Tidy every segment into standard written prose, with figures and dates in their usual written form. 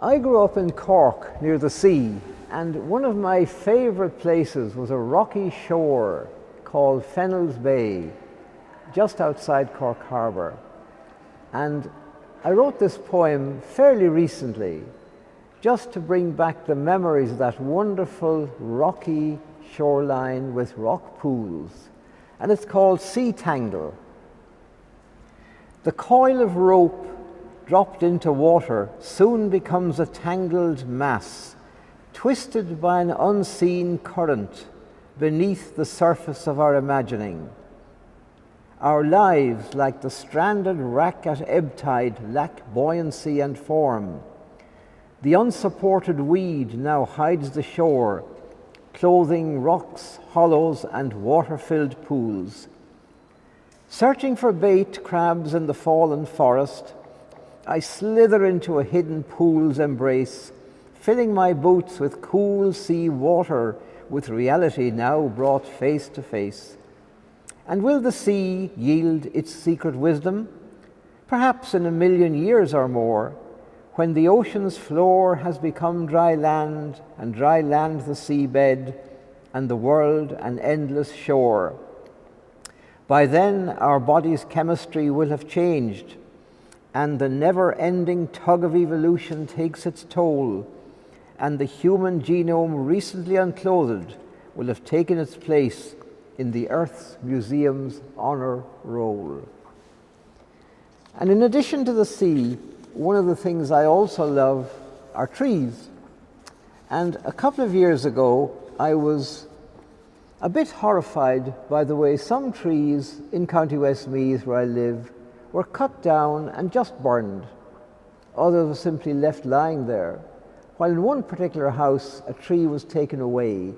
I grew up in Cork near the sea, and one of my favourite places was a rocky shore called Fennel's Bay, just outside Cork Harbour. And I wrote this poem fairly recently, just to bring back the memories of that wonderful rocky shoreline with rock pools. And it's called Sea Tangle. The coil of rope dropped into water soon becomes a tangled mass, twisted by an unseen current beneath the surface of our imagining. Our lives, like the stranded wrack at ebb tide, lack buoyancy and form. The unsupported weed now hides the shore, clothing rocks, hollows, and water-filled pools. Searching for bait crabs in the fallen forest, I slither into a hidden pool's embrace, filling my boots with cool sea water, with reality now brought face to face. And will the sea yield its secret wisdom? Perhaps in 1,000,000 years or more, when the ocean's floor has become dry land, and dry land the seabed, and the world an endless shore. By then, our body's chemistry will have changed, and the never-ending tug of evolution takes its toll, and the human genome recently unclothed will have taken its place in the Earth's Museum's honor roll. And in addition to the sea, one of the things I also love are trees. And a couple of years ago, I was a bit horrified by the way some trees in County Westmeath, where I live, were cut down and just burned. Others were simply left lying there. While in one particular house, a tree was taken away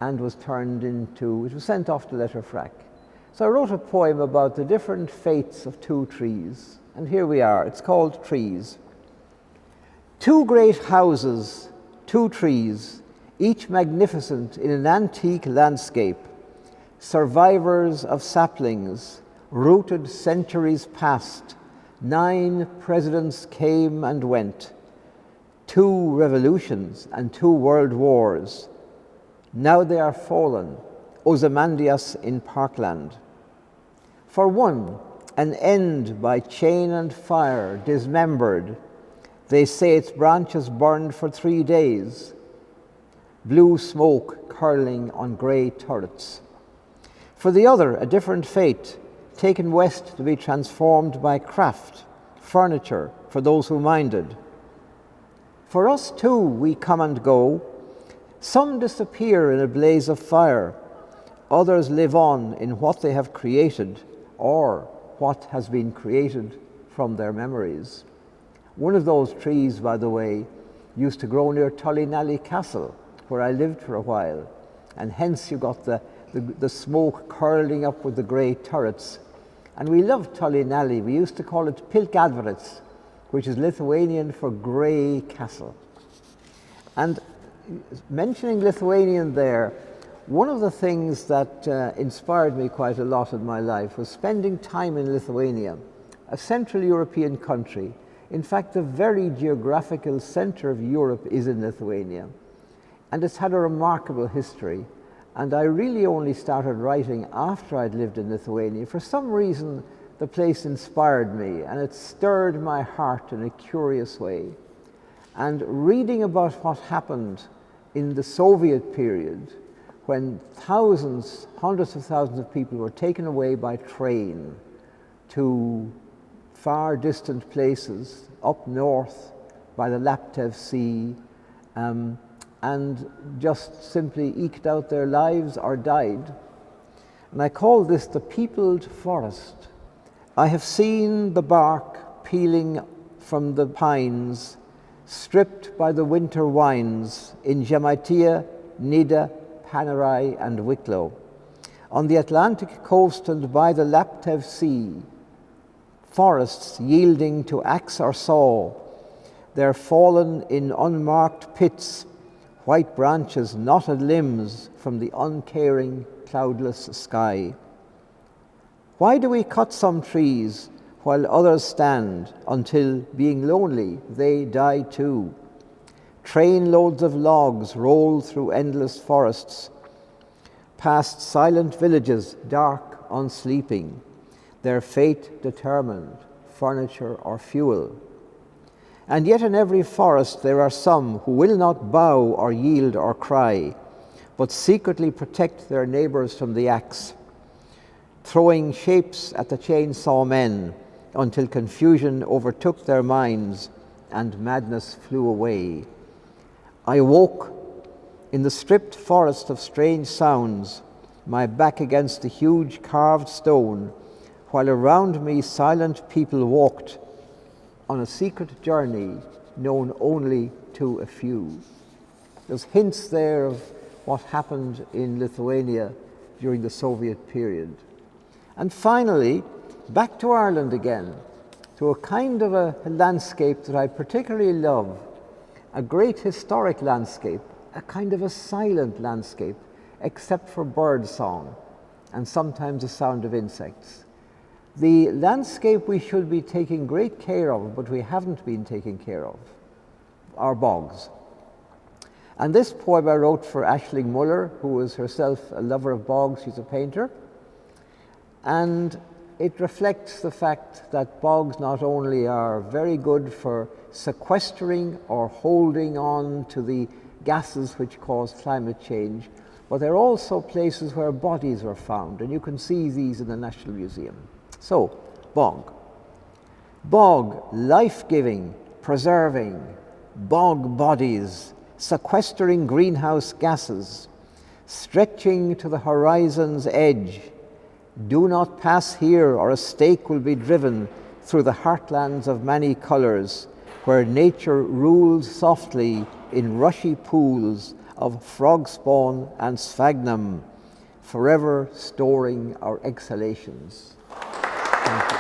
and was it was sent off to Letterfrack. So I wrote a poem about the different fates of two trees. And here we are. It's called Trees. Two great houses, two trees, each magnificent in an antique landscape, survivors of saplings, rooted centuries past. 9 presidents came and went, 2 revolutions and 2 world wars. Now they are fallen, Ozymandias in Parkland. For one, an end by chain and fire, dismembered. They say its branches burned for 3 days. Blue smoke curling on grey turrets. For the other, a different fate, taken west to be transformed by craft, furniture for those who minded. For us too, we come and go. Some disappear in a blaze of fire. Others live on in what they have created, or what has been created from their memories. One of those trees, by the way, used to grow near Tullynally Castle, where I lived for a while, and hence you got the smoke curling up with the grey turrets. And we loved Tullynally. We used to call it Pilkadvarets, which is Lithuanian for grey castle. And mentioning Lithuanian there, one of the things that inspired me quite a lot in my life was spending time in Lithuania, a Central European country. In fact, the very geographical center of Europe is in Lithuania. And it's had a remarkable history. And I really only started writing after I'd lived in Lithuania. For some reason, the place inspired me, and it stirred my heart in a curious way. And reading about what happened in the Soviet period, when thousands, hundreds of thousands of people were taken away by train to far distant places up north by the Laptev Sea, and just simply eked out their lives or died. And I call this the peopled forest. I have seen the bark peeling from the pines, stripped by the winter winds in Žemaitija, Nida, Panerai and Wicklow. On the Atlantic coast and by the Laptev Sea, forests yielding to axe or saw, they're fallen in unmarked pits, white branches, knotted limbs from the uncaring, cloudless sky. Why do we cut some trees while others stand until, being lonely, they die too? Trainloads of logs roll through endless forests, past silent villages, dark, unsleeping, their fate determined, furniture or fuel. And yet in every forest there are some who will not bow or yield or cry, but secretly protect their neighbours from the axe, throwing shapes at the chainsaw men until confusion overtook their minds and madness flew away. I woke in the stripped forest of strange sounds, my back against a huge carved stone, while around me silent people walked on a secret journey known only to a few. There's hints there of what happened in Lithuania during the Soviet period. And finally, back to Ireland again, to a kind of a landscape that I particularly love, a great historic landscape, a kind of a silent landscape, except for bird song and sometimes the sound of insects. The landscape we should be taking great care of, but we haven't been taking care of, our bogs. And this poem I wrote for Aisling Muller, who is herself a lover of bogs. She's a painter. And it reflects the fact that bogs not only are very good for sequestering or holding on to the gases which cause climate change, but they're also places where bodies are found, and you can see these in the National Museum. So, bog. Bog, life-giving, preserving, bog bodies, sequestering greenhouse gases, stretching to the horizon's edge. Do not pass here or a stake will be driven through the heartlands of many colours, where nature rules softly in rushy pools of frog spawn and sphagnum, forever storing our exhalations. Thank you.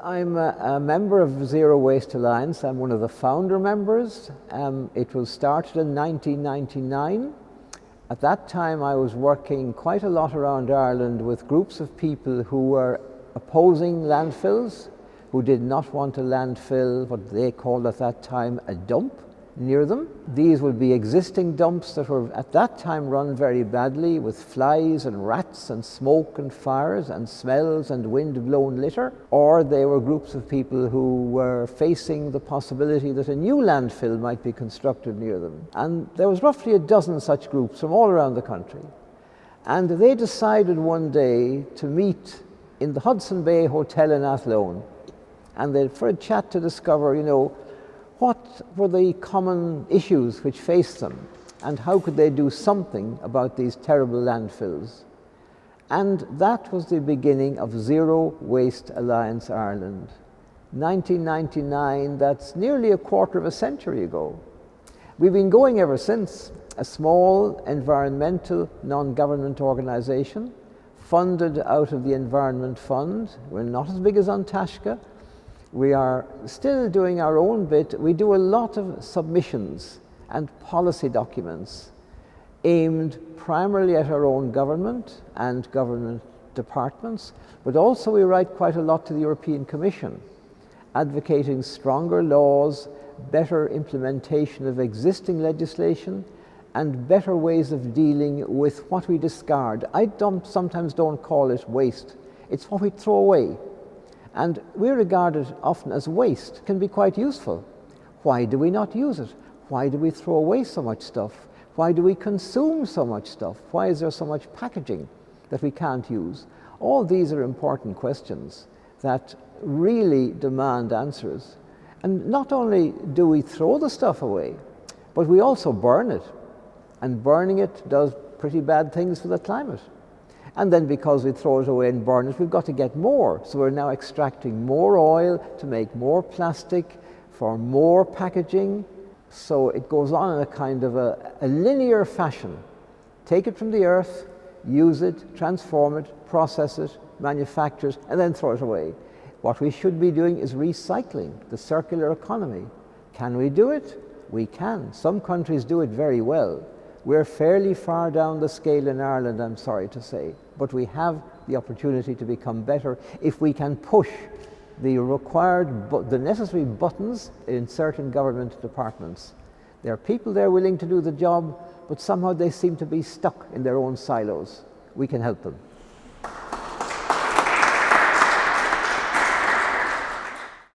I'm a member of Zero Waste Alliance. I'm one of the founder members. It was started in 1999. At that time, I was working quite a lot around Ireland with groups of people who were opposing landfills, who did not want a landfill, what they called at that time a dump, near them. These would be existing dumps that were at that time run very badly, with flies and rats and smoke and fires and smells and wind-blown litter. Or they were groups of people who were facing the possibility that a new landfill might be constructed near them. And there was roughly a dozen such groups from all around the country. And they decided one day to meet in the Hudson Bay Hotel in Athlone, and for a chat to discover, what were the common issues which faced them, and how could they do something about these terrible landfills. And that was the beginning of Zero Waste Alliance Ireland. 1999, that's nearly a quarter of a century ago. We've been going ever since, a small environmental non-government organisation funded out of the Environment Fund. We're not as big as Antashka. We are still doing our own bit. We do a lot of submissions and policy documents aimed primarily at our own government and government departments, but also we write quite a lot to the European Commission, advocating stronger laws, better implementation of existing legislation, and better ways of dealing with what we discard. I sometimes don't call it waste. It's what we throw away. And we regard it often as waste. It can be quite useful. Why do we not use it? Why do we throw away so much stuff? Why do we consume so much stuff? Why is there so much packaging that we can't use? All these are important questions that really demand answers. And not only do we throw the stuff away, but we also burn it. And burning it does pretty bad things for the climate. And then because we throw it away and burn it, we've got to get more. So we're now extracting more oil to make more plastic for more packaging. So it goes on in a kind of a linear fashion. Take it from the earth, use it, transform it, process it, manufacture it, and then throw it away. What we should be doing is recycling, the circular economy. Can we do it? We can. Some countries do it very well. We're fairly far down the scale in Ireland, I'm sorry to say, but we have the opportunity to become better if we can push the necessary buttons in certain government departments. There are people there willing to do the job, but somehow they seem to be stuck in their own silos. We can help them.